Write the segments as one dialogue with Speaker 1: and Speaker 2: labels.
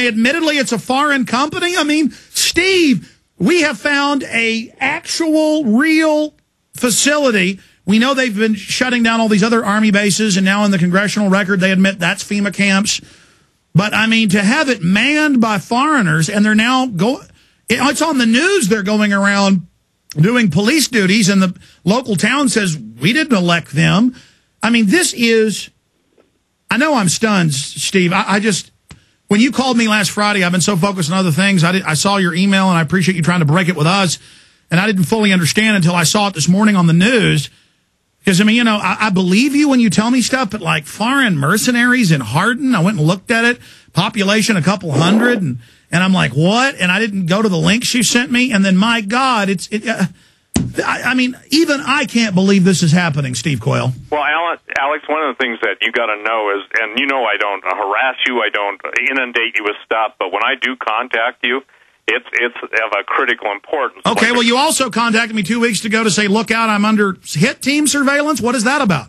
Speaker 1: admittedly, it's a foreign company. I mean, Steve, we have found a actual, real facility. We know they've been shutting down all these other Army bases, and now in the congressional record, they admit that's FEMA camps. But, I mean, to have it manned by foreigners, and they're now going, it's on the news, they're going around doing police duties, and the local town says, we didn't elect them. I mean, this is, I know I'm stunned, Steve. I just, when you called me last Friday, I've been so focused on other things. I saw your email, and I appreciate you trying to break it with us. And I didn't fully understand until I saw it this morning on the news. Because, I mean, you know, I believe you when you tell me stuff, but like foreign mercenaries in Hardin, I went and looked at it, population a couple hundred, and I'm like, what? And I didn't go to the links you sent me. And then, my God, I mean, even I can't believe this is happening, Steve Quayle.
Speaker 2: Well, Alex, one of the things that you got to know is, and you know I don't harass you, I don't inundate you with stuff, but when I do contact you, it's of a critical importance.
Speaker 1: Okay, well, you also contacted me 2 weeks ago to say, look out, I'm under hit team surveillance. What is that about?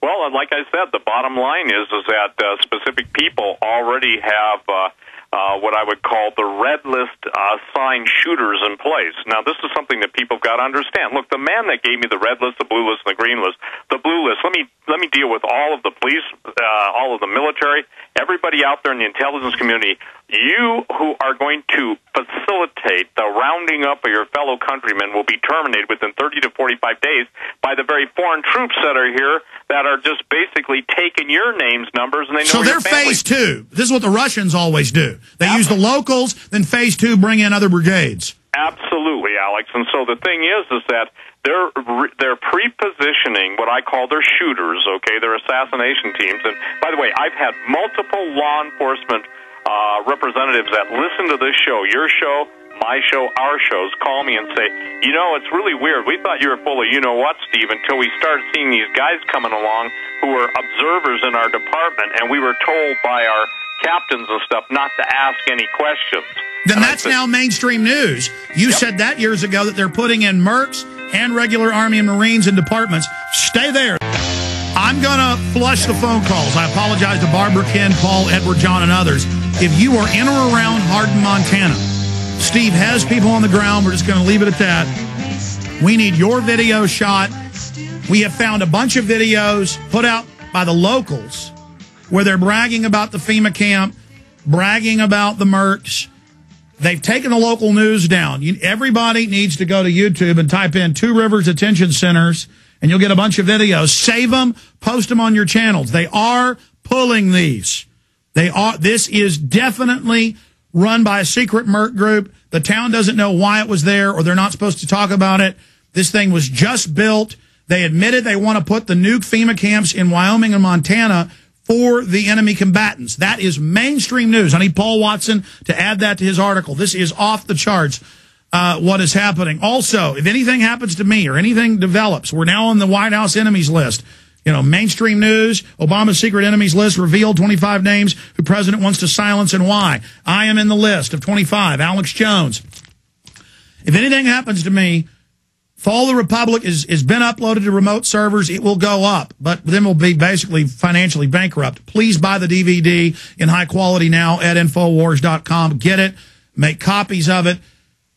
Speaker 2: Well, like I said, the bottom line is that specific people already have what I would call the red list assigned shooters in place. Now, this is something that people have got to understand. Look, the man that gave me the red list, the blue list, and the green list, the blue list, let me deal with all of the police, all of the military, everybody out there in the intelligence community. You who are going to facilitate the rounding up of your fellow countrymen will be terminated within 30 to 45 days by the very foreign troops that are here that are just basically taking your names, numbers, and they know
Speaker 1: so they're
Speaker 2: your family.
Speaker 1: phase two. This is what the Russians always do. They use the locals, then phase two bring in other brigades.
Speaker 2: Absolutely, Alex. And so the thing is that they're pre-positioning what I call their shooters, okay? Their assassination teams. And by the way, I've had multiple law enforcement representatives that listen to this show, your show, my show, our shows, call me and say, you know, it's really weird. We thought you were full of you-know-what, Steve, until we started seeing these guys coming along who were observers in our department, and we were told by our captains and stuff not to ask any questions.
Speaker 1: Then that's now mainstream news. You said that years ago that they're putting in Mercs and regular Army and Marines in departments. Stay there. I'm going to flush the phone calls. I apologize to Barbara, Ken, Paul, Edward, John, and others. If you are in or around Hardin, Montana, Steve has people on the ground. We're just going to leave it at that. We need your video shot. We have found a bunch of videos put out by the locals where they're bragging about the FEMA camp, bragging about the Mercs. They've taken the local news down. Everybody needs to go to YouTube and type in Two Rivers Detention Centers, and you'll get a bunch of videos. Save them, post them on your channels. They are pulling these. This is definitely run by a secret Merc group. The town doesn't know why it was there, or they're not supposed to talk about it. This thing was just built. They admitted they want to put the nuke FEMA camps in Wyoming and Montana for the enemy combatants. That is mainstream news. I need Paul Watson to add that to his article. This is off the charts, what is happening. Also, if anything happens to me or anything develops, we're now on the White House enemies list. You know, mainstream news, Obama's secret enemies list revealed 25 names who president wants to silence and why. I am in the list of 25. Alex Jones. If anything happens to me, Fall of the Republic has been uploaded to remote servers. It will go up, but then we'll be basically financially bankrupt. Please buy the DVD in high quality now at Infowars.com. Get it. Make copies of it.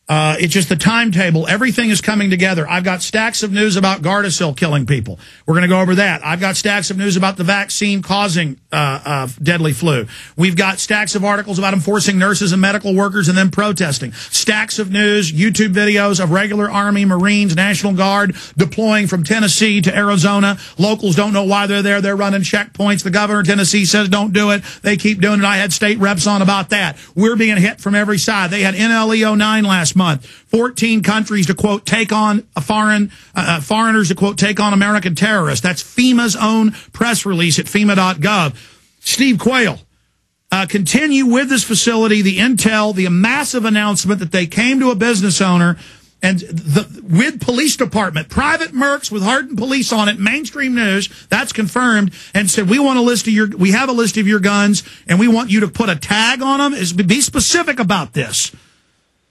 Speaker 1: It's just the timetable. Everything is coming together. I've got stacks of news about Gardasil killing people. We're going to go over that. I've got stacks of news about the vaccine causing deadly flu. We've got stacks of articles about enforcing nurses and medical workers and then protesting. Stacks of news, YouTube videos of regular Army, Marines, National Guard deploying from Tennessee to Arizona. Locals don't know why they're there. They're running checkpoints. The governor of Tennessee says don't do it. They keep doing it. I had state reps on about that. We're being hit from every side. They had NLE 09 last month. 14 countries to, quote, take on foreigners to, quote, take on American terrorists. That's FEMA's own press release at FEMA.gov. Steve Quayle, continue with this facility, the intel, the massive announcement that they came to a business owner and with police department, private Mercs with Hardin police on it, mainstream news, that's confirmed, and said, we have a list of your guns, and we want you to put a tag on them. Be specific about this.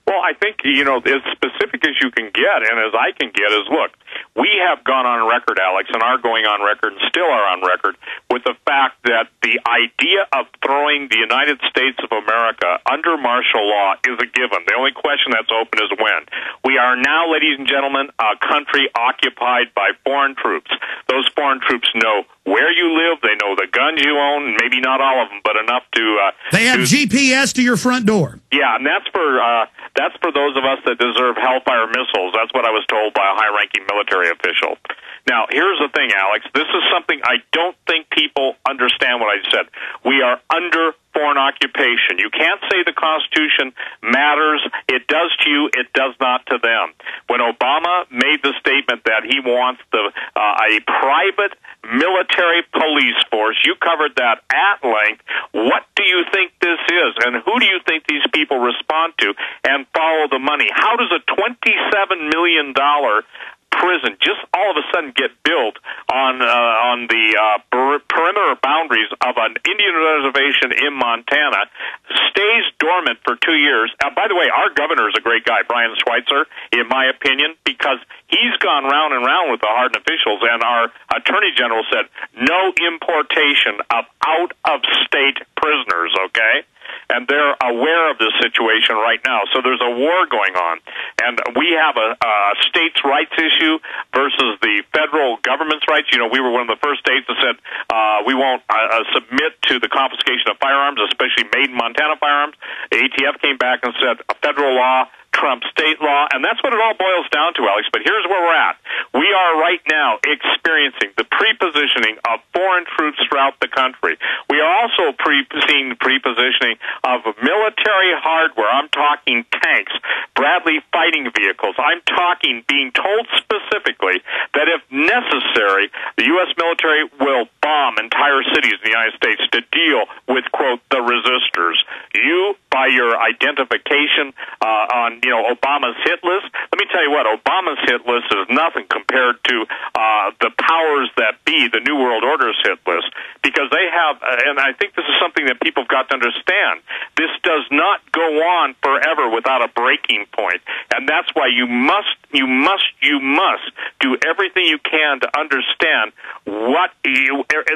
Speaker 2: Well, I think, as specific as you can get and as I can get is, look, We have gone on record, Alex, and are going on record and still are on record with the fact that the idea of throwing the United States of America under martial law is a given. The only question that's open is when. We are now, ladies and gentlemen, a country occupied by foreign troops. Those foreign troops know where you live, they know the guns you own, maybe not all of them, but enough to...
Speaker 1: they have GPS to your front door.
Speaker 2: Yeah, and that's for those of us that deserve Hellfire missiles. That's what I was told by a high-ranking military official. Now, here's the thing, Alex. This is something I don't think people understand what I said. We are under foreign occupation. You can't say the Constitution matters. It does to you. It does not to them. When Obama made the statement that he wants a private military police force, you covered that at length. What do you think this is, and who do you think these people respond to and follow the money? How does a $27 million prison just all of a sudden get built on the perimeter boundaries of an Indian reservation in Montana, stays dormant for 2 years? By the way, our governor is a great guy, Brian Schweitzer, in my opinion, because he's gone round and round with the hardened officials, and our attorney general said no importation of out-of-state prisoners, okay? And they're aware of this situation right now. So there's a war going on. And we have a states' rights issue versus the federal government's rights. You know, we were one of the first states that said we won't submit to the confiscation of firearms, especially made in Montana firearms. The ATF came back and said federal law trumps state law, and that's what it all boils down to, Alex. But here's where we're at. We are right now experiencing the pre-positioning of foreign troops throughout the country. We are also seeing the pre-positioning of military hardware. I'm talking tanks, Bradley fighting vehicles. I'm talking being told specifically that if necessary, the U.S. military will bomb entire cities in the United States to deal with, quote, the resistors. You, by your identification on Obama's hit list, let me tell you what, Obama's hit list is nothing compared to the powers that be, the New World Order's hit list, because they have, and I think this is something that people have got to understand, this does not go on forever without a breaking point, and that's why you must do everything you can to understand what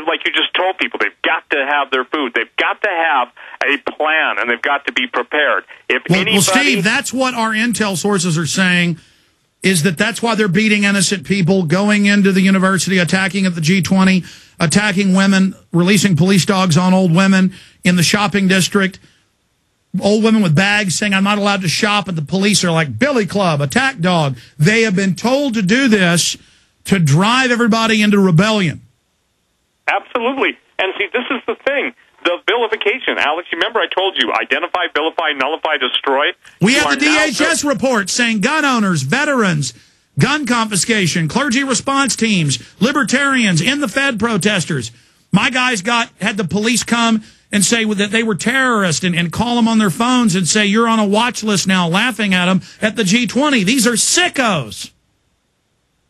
Speaker 2: like you just told people, they've got to have their food, they've got to have a plan, and they've got to be prepared.
Speaker 1: Well, Steve, that's what our intel sources are saying, is that's why they're beating innocent people, going into the university, attacking at the G20, attacking women, releasing police dogs on old women in the shopping district, old women with bags saying, I'm not allowed to shop, and the police are like, Billy Club, attack dog. They have been told to do this to drive everybody into rebellion.
Speaker 2: Absolutely. And see, this is the thing. The vilification, Alex, you remember I told you, identify, vilify, nullify, destroy?
Speaker 1: We have the DHS report saying gun owners, veterans, gun confiscation, clergy response teams, libertarians, in the Fed protesters. My guys had the police come and say that they were terrorists and call them on their phones and say, you're on a watch list now, laughing at them at the G20. These are sickos.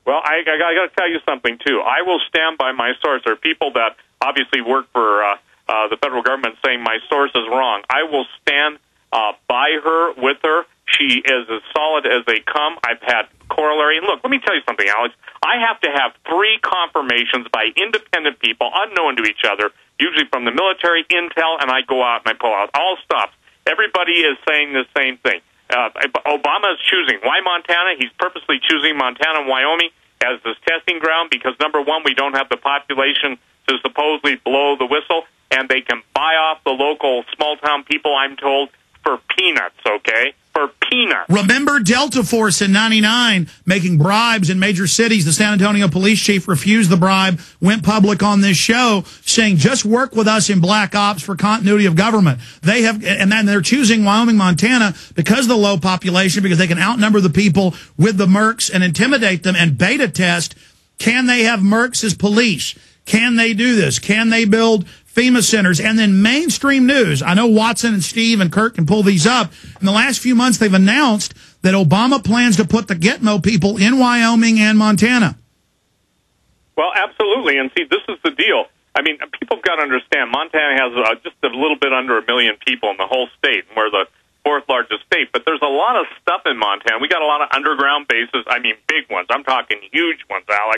Speaker 2: Well, I got to tell you something, too. I will stand by my source. There are people that obviously work for the federal government saying my source is wrong. I will stand by her, with her. She is as solid as they come. I've had corollary. And look, let me tell you something, Alex. I have to have 3 confirmations by independent people, unknown to each other, usually from the military, intel, and I go out and I pull out. All stops. Everybody is saying the same thing. Obama is choosing. Why Montana? He's purposely choosing Montana and Wyoming as this testing ground because, number one, we don't have the population to supposedly blow the whistle, and they can buy off the local small-town people, I'm told, for peanuts, okay? For peanuts.
Speaker 1: Remember Delta Force in 99 making bribes in major cities. The San Antonio police chief refused the bribe, went public on this show saying, just work with us in black ops for continuity of government. They have, and then they're choosing Wyoming, Montana because of the low population, because they can outnumber the people with the mercs and intimidate them and beta test. Can they have mercs as police? Can they do this? Can they build FEMA centers? And then mainstream news. I know Watson and Steve and Kurt can pull these up. In the last few months, they've announced that Obama plans to put the Gitmo people in Wyoming and Montana.
Speaker 2: Well, absolutely. And see, this is the deal. I mean, people have got to understand, Montana has just a little bit under 1 million people in the whole state, where the fourth largest state, but there's a lot of stuff in Montana. We got a lot of underground bases. I mean, big ones. I'm talking huge ones, Alex.